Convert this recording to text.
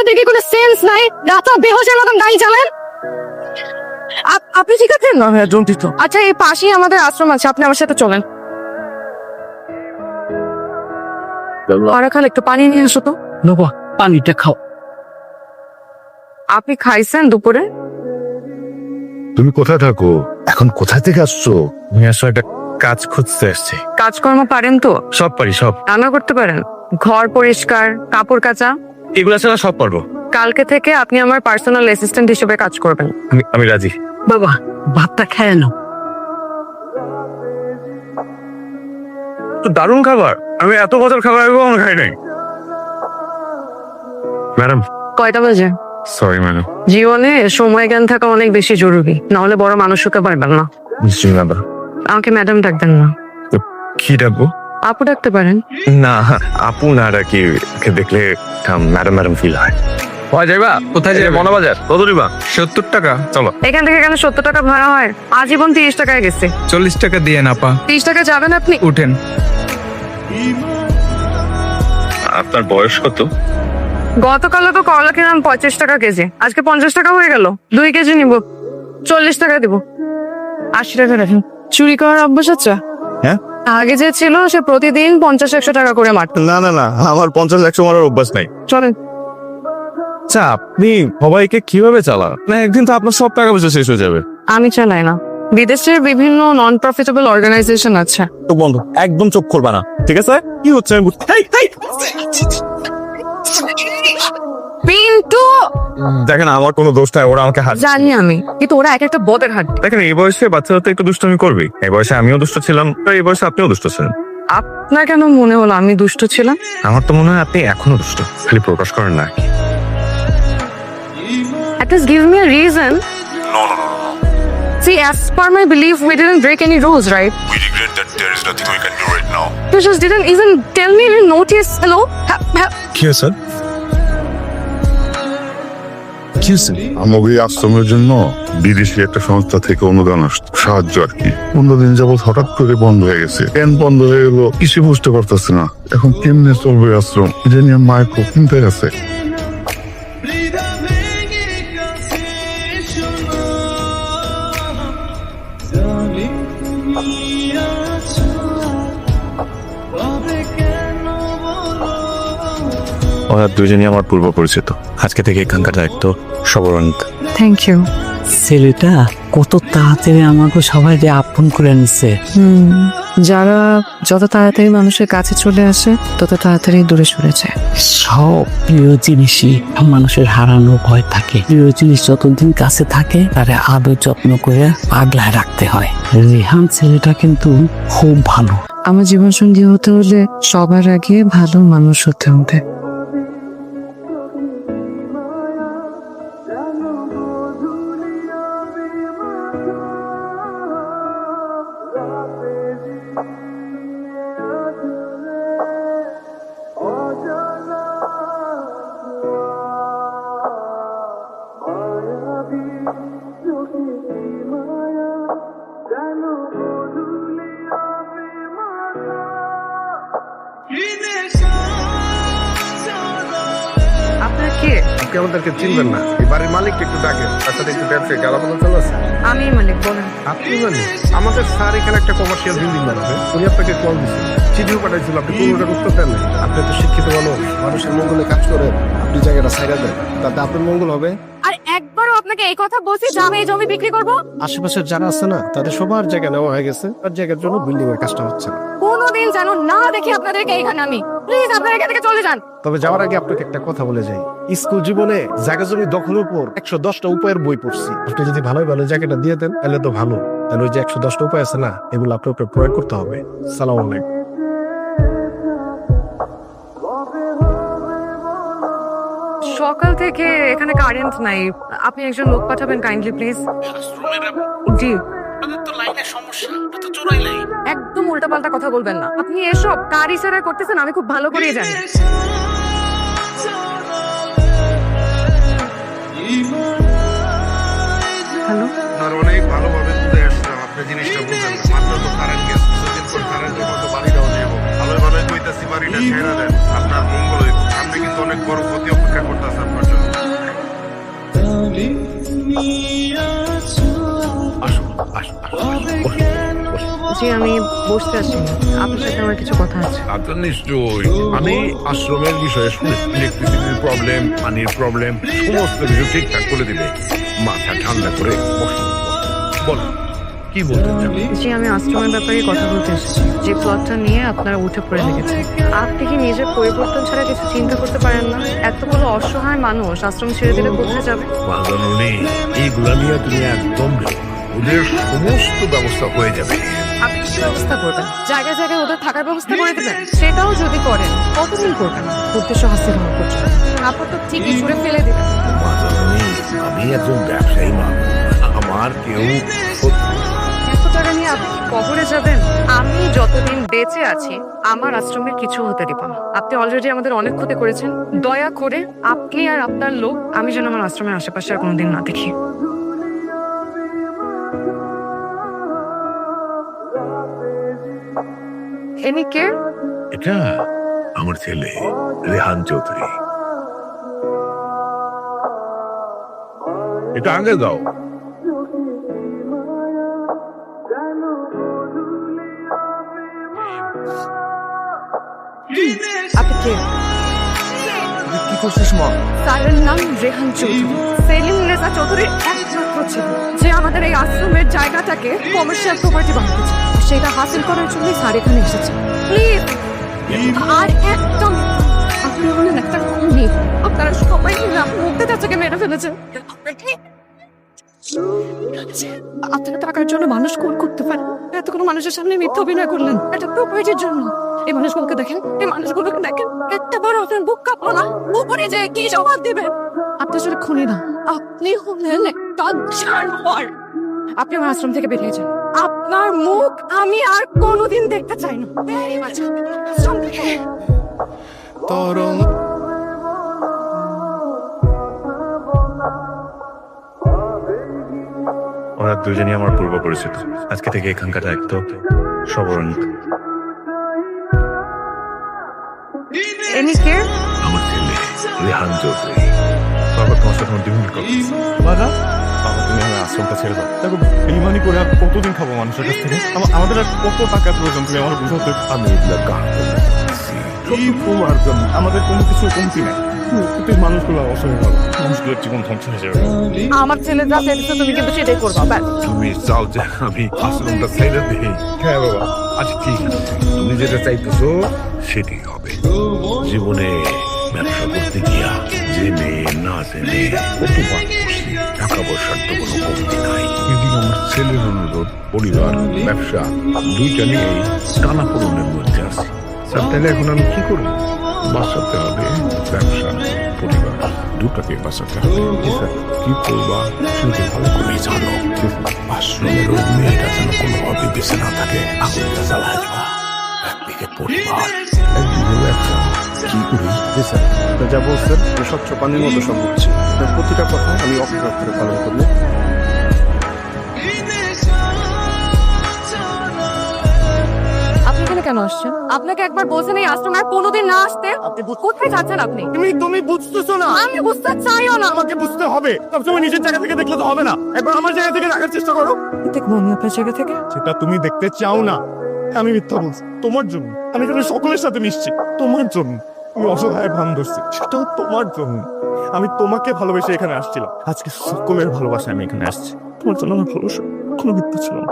আপনাদের কি কোনো সেন্স নাই? রাতা বেহোশের মতন গাড়ি চালান। আপনি ঠিক আছেন? না হ্যাঁ জন্টিত। আচ্ছা, এই পাশেই আমাদের আশ্রম আছে, আপনি আমার সাথে চলেন। খাল একটু পানি নিয়ে আসো তো। নেবো, পানিটা খাও। আপনি খাইছেন দুপুরে? তুমি কোথায় থাকো এখন? কোথায় থেকে আসছো? আমি আসলে একটা কাজ খুঁজতে এসেছি। কাজকর্ম পারেন তো? সব পারি, সব। রান্না করতে পারেন? ঘর পরিষ্কার, কাপড় কাচা? এগুলো ছাড়া সব পারবো। কালকে থেকে আপনি আমার পার্সোনাল অ্যাসিস্ট্যান্ট হিসেবে কাজ করবেন। আমি রাজি। বাবা ভাতটা খেয়ে নাও। তো দারুণ খাবার, আমি এত বছর খাবার আমি কখনো খাই নাই। ম্যাডাম। কয়টা বাজে? Sorry madam. জীবনে সময় জ্ঞান থাকা অনেক বেশি জরুরি, না হলে বড় মানুষ হতে পারবেন না। নিশ্চয়ই ম্যাডাম। আমাকে ম্যাডাম ডাকবেন না। কি ডাকবো? আপু ডাকতে পারেন। না, আপু না ডাকি, ওকে দেখলে ম্যাডাম ম্যাডাম ফিল হয়। যাইবা কোথায়? যাই মনোবাজার। কত দিবা? 70 টাকা। চলো। এখান থেকে এখানে 70 টাকা ভাড়া হয়, আজীবন 30 টাকায় গেছে। 40 টাকা দিয়ে না পা। 30 টাকা যাবেন আপনি? উঠেন। আপনার বয়স কত? গতকাল তো করলা কিনলাম 25 টাকা কেজি, আজকে 50 টাকা হয়ে গেল। 2 কেজি নিব, 40 টাকা দিব। 80 টাকা রাখেন। চুরি করার অভ্যাস আছে? হ্যাঁ। আগে যে ছিল সে প্রতিদিন 50-100 টাকা করে মারত। না না না, আমার 50-100 মারার অভ্যাস নাই। চলেন। আচ্ছা, আপনি সবাইকে কিভাবে চালান? না একদিন তো আপনার সব টাকা পয়সা শেষ হয়ে যাবে। আমি চালাই না, বিদেশের বিভিন্ন নন প্রফিটেবল অর্গানাইজেশন আছে। তো বন্ধু একদম চোখ খুলবা না, ঠিক আছে? কি হচ্ছে আমি পিন্টু, দেখেন আমার কোনো দোষ নাই, ওরা আমাকে হাত। জানি আমি, কিন্তু ওরা এক একটা বদের হাট। দেখেন এই বয়সে বাচ্চারা তো একটু দুষ্টুমি করবে। এই বয়সে আমিও দুষ্ট ছিলাম, আর এই বয়সে আপনিও দুষ্ট ছিলেন। আপনার কেন মনে হলো আমি দুষ্ট ছিলাম? আমার তো মনে হয় আপনি এখনো দুষ্ট, খালি প্রকাশ করেন না। At least give me a reason. No, no, no, no, no. See, as per my belief, we didn't break any rules, right? We regret that there is nothing we can do right now. You just didn't even tell me you notice. Hello? কি হয়েছে? কি হয়েছে? আমাকে এই আশ্রমের জন্য বিদেশি একটা সংস্থা থেকে অনুদান আসতো, সাহায্য আর কি। 15 দিন যাবত হঠাৎ করে বন্ধ হয়ে গেছে। কেন বন্ধ হয়ে গেলো কিছু বুঝতে পারতেছে না। এখন কেমনে চলবে আশ্রম, এটা নিয়ে মায়ের খুব চিন্তায় আছে। ওরা দুজনই আমার পূর্ব পরিচিত। আজকে থেকে এখানকার দায়িত্ব সবরণিত। Thank you. ছেলেটা কত তাড়াতাড়ি আমাকে সবাই যে আপন করে নিচ্ছে। যারা যত তাড়াতাড়ি মানুষের কাছে চলে আসে তত তাড়াতাড়ি দূরে সরে যায়। সব প্রিয় জিনিসই মানুষের হারানো ভয় থাকে। প্রিয় জিনিস যতদিন কাছে থাকে তারে আদর যত্ন করে আগলায় রাখতে হয়। রেহান ছেলেটা কিন্তু খুব ভালো। আমার জীবন সঙ্গী হতে হলে সবার আগে ভালো মানুষ হতে হবে। আপনার কে? আপনি আমাদেরকে চিনবেন না। এই বাড়ির মালিক একটু ডাকেন, তার সাথে একটু ব্যবসায়ী গালাপালা চালু আছে। আমি মালিক, বলেন। আপনি মালিক? আমাদের স্যার এখানে একটা কমার্শিয়াল বিল্ডিং বানাবে, উনি আপনাকে কল দিচ্ছেন, চিঠিও পাঠাইছিল, আপনি কোনোটার উত্তর দেন নাই। আপনি তো শিক্ষিত মানুষ, মানুষের মঙ্গলে কাজ করেন, আপনি জায়গাটা ছাইড়া দেন, তাতে আপনার মঙ্গল হবে। আর একবারও আপনাকে এই কথা বলছি যে আমি এই জমি বিক্রি করব? আশেপাশের যারা আছে না, তাদের সবার জায়গা নেওয়া হয়ে গেছে, তার জায়গার জন্য বিল্ডিং এর কাজটা হচ্ছে না। কোনোদিন যেন না দেখি আপনাদেরকে এখানে আমি। প্লিজ আপনারা এখান থেকে চলে যান। তবে যাওয়ার আগে আপনাকে একটা কথা বলে যাই, স্কুল জীবনে জায়গা জমি দখলের উপর 110টা উপায়ের বই পড়ছি। আপনি যদি ভালোই ভালো জায়গাটা দিয়ে দেন তাহলে তো ভালো, তাহলে ওই যে 110টা উপায় আছে না, এগুলো আপনার উপরে প্রয়োগ করতে হবে। সালাম আলাইকুম। সকাল থেকে এখানে কারেন্ট নাই, আপনি একজন লোক পাঠাবেন কাইন্ডলি প্লিজ। জি। একদম উল্টাপাল্টা কথা বলবেন না। আপনি এসব কার ইশারায় করতেছেন আমি খুব ভালো করেই জানি। হ্যালো। অনেক ভালোভাবে বুঝে আসছিলাম, আপনি জিনিসটা বুঝেন না। মাত্র তো কারেন্ট গেছে, কিছুদিন পর কারেন্টের মতো বাড়িটাও যাবো। ভালোই ভালোই কইতাছি বাড়িটা ছেড়ে দেন, আপনার মঙ্গল হইব। সামনে কিন্তু অনেক বড় ক্ষতি অপেক্ষা করতেছে আপনার জন্য। জি আমি বসতে আছি, আপনার সাথে আমার কিছু কথা আছে। আপনার নিশ্চয়ই আমি আশ্রমের বিষয়ে শুনেছি ইলেকট্রিসিটির প্রবলেম, পানির প্রবলেম, সমস্ত কিছু ঠিকঠাক করে দিবে। মাথা ঠান্ডা করে বসুন, বলুন কি বলতে চান? জি আমি আশ্রমের ব্যাপারে কথা বলতে এসেছি। যে প্লটটা নিয়ে আপনারা উঠে পড়ে লেগেছেন, আপনি কি নিজের পরিবর্তন ছাড়া কিছু চিন্তা করতে পারেন না? এত বড় অসহায় মানুষ আশ্রম ছেড়ে দিলে কোথায় যাবে? বাজানুনি এইগুলা নিয়ে তুমি একদম ভেবো না। ওদের সমস্ত ব্যবস্থা হয়ে যাবে। আপনি কি ব্যবস্থা করবেন? জায়গায় জায়গায় ওদের থাকার ব্যবস্থা করে দেবেন? সেটাও যদি করেন কতদিন করবেন? উদ্দেশ্য হাসিল হওয়ার পর আপনি তো ঠিকই ছুড়ে ফেলে দেবেন। বাজানুনি আমি একজন ব্যবসায়ী মানুষ, আমার কেউ এত টাকা নিয়ে আপনি কি কবরে যাবেন? আমি যতদিন বেঁচে আছি আমার আশ্রমের কিছু হতে দিব না। আপনি অলরেডি আমাদের অনেক ক্ষতি করেছেন, দয়া করে আপনি আর আপনার লোক আমি যেন আমার আশ্রমের আশেপাশে আর কোনোদিন না দেখি। এনি কে? এটা আমার ছেলে রেহান চৌধুরী। এটা আগে দাও। আপনি কে? কি করছিস মা? স্যারের নাম রেহান চৌধুরী, সেলিম রেজা চৌধুরীর একমাত্র ছেলে, যে আমাদের এই আশ্রমের জায়গাটাকে কমার্শিয়াল প্রপার্টি বানাতে চায়। আর সেটা হাসিল করার জন্য স্যার এখানে এসেছে। প্লিজ আর একটা আপনি হলেন একটা খুনি। আপনারা সবাই মিলে আপনার মুক্তি চাচাকে মেরে ফেলেছেন। আপনারা টাকার জন্য মানুষ খুন করতে পারেন, এত কোনো মানুষের সামনে মিথ্যা অভিনয় করলেন একটা প্রপার্টির জন্য। এই মানুষগুলোকে দেখেন, এই মানুষগুলোকে দেখেন, একটা বার আপনার বুক কাঁপলো না? উপরে যে কি জবাব দিবেন? আপনি আসলে খুনি না, আপনি হলেন একটা জানোয়ার। আপনি আমার আশ্রম থেকে বেরিয়ে যান। আপনার মুখ আমি আর কোনোদিন দেখতে চাই না। বেরিয়ে যান আশ্রম থেকে। তরং ওরা দুজনই আমার পূর্ব পরিচিত। আজকে থেকে এখানকার দায়িত্ব সবরণ। এনি কে? আমার ছেলে রেহান চৌধুরী। বাবা তোমার সাথে আমার 2 মিনিট কথা আছে। বাবা বাবা তুমি আমার আশ্রমটা ছেড়ে দাও। দেখো বেইমানি করে আর কতদিন খাবো মানুষের কাছ থেকে? আমাদের আর কত টাকা প্রয়োজন তুমি আমার বুঝাতে? আমি এগুলা কাজ করছি শুধু তোমার জন্য। আমাদের কোনো কিছু কমতি নেই, কিন্তু এই মানুষগুলো অসহায় ভালো। মানুষগুলোর জীবন ধ্বংস হয়ে যাবে। আমার ছেলে যা চাইছে তুমি কিন্তু সেটাই করবা। ব্যাস। তুমি চাও যে আমি আশ্রমটা ছেড়ে দিই? হ্যাঁ বাবা, আচ্ছা ঠিক আছে, তুমি যেটা চাইতেছো সেটাই হবে। জীবনে ব্যবসা করতে গিয়া জেনে না জেনে কতবার করছি, টাকা পয়সার তো কোনো কমতি নাই। কিন্তু আমার ছেলের অনুরোধ, পরিবার, ব্যবসা দুইটা নিয়েই টানা পূরণের মধ্যে আছে। স্যার তাহলে এখন আমি কি করবো? বাঁচাতে হবে ব্যবসা, পরিবার দুটাকে বাঁচাতে হবে। কি করবা সেটা ভালো করেই জানো। আশ্রমের ওই মেয়েটা যেন কোনোভাবে বেঁচে না থাকে, আগুনটা জ্বালায় দেবা। একদিকে পরিবার, একদিকে ব্যবসা, কি করি? যা বলছেন স্বচ্ছ পানির মতো সব বুঝছি। প্রতিটা কথা আমি অক্ষরে অক্ষরে পালন করবো। আপনি এখানে কেন আসছেন? আপনাকে একবার বলছেন এই আশ্রমে আর কোনোদিন না আসতে। আপনি কোথায় যাচ্ছেন? আপনি তুমি বুঝতেছো না? আমি বুঝতে চাইও না। আমাকে বুঝতে হবে। সবসময় নিজের জায়গা থেকে দেখলে তো হবে না, একবার আমার জায়গা থেকে দেখার চেষ্টা করো। দেখবো আমি আপনার জায়গা থেকে। সেটা তুমি দেখতে চাও না, আমি মিথ্যা বলছি। তোমার জন্য আমি এখানে সকলের সাথে মিশছি, তোমার জন্য। তুমি অসহায় ভান ধরছি, সেটাও তোমার জন্য। আমি তোমাকে ভালোবেসে এখানে আসছিলাম, আজকে সকলের ভালোবাসা আমি এখানে আসছি। তোমার জন্য আমার ভালোবাসা কোনো মিথ্যা ছিল না।